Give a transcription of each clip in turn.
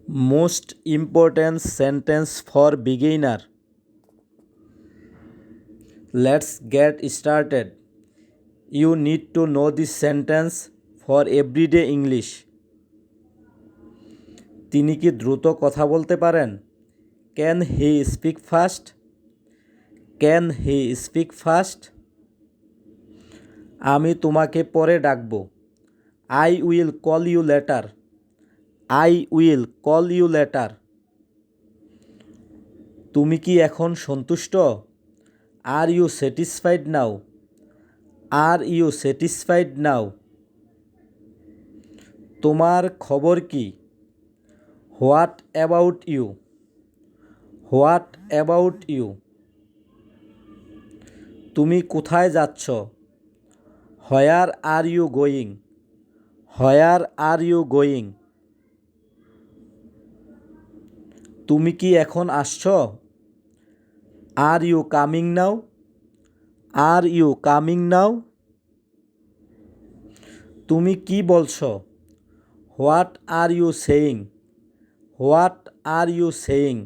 Most important sentence for beginner. Let's get started. You need to know this sentence for everyday English. তিনি কি দ্রুত কথা বলতে পারেন? Can he speak fast? Can he speak fast? আমি তোমাকে পরে ডাকব. I will call you later. I will call you later. তুমি কি এখন সন্তুষ্ট? Are you satisfied now? Are you satisfied now? তোমার খবর কি? What about you? What about you? তুমি কোথায় যাচ্ছ? Where are you going? Where are you going? তুমি কি এখন আসছো? Are you coming now? Are you coming now? তুমি কি বলছো? What are you saying? What are you saying?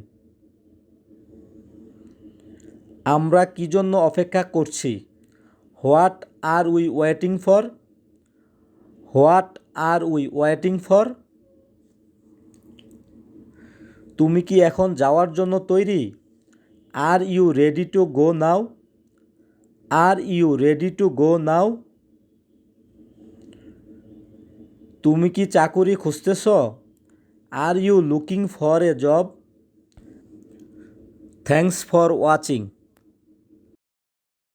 আমরা কি জন্য অপেক্ষা করছি? What are we waiting for? What are we waiting for? তুমি কি এখন যাওয়ার জন্য তৈরি? Are you ready to go now? Are you ready to go now? তুমি কি চাকুরি খুঁজতেছ? Are you looking for a job? Thanks for watching.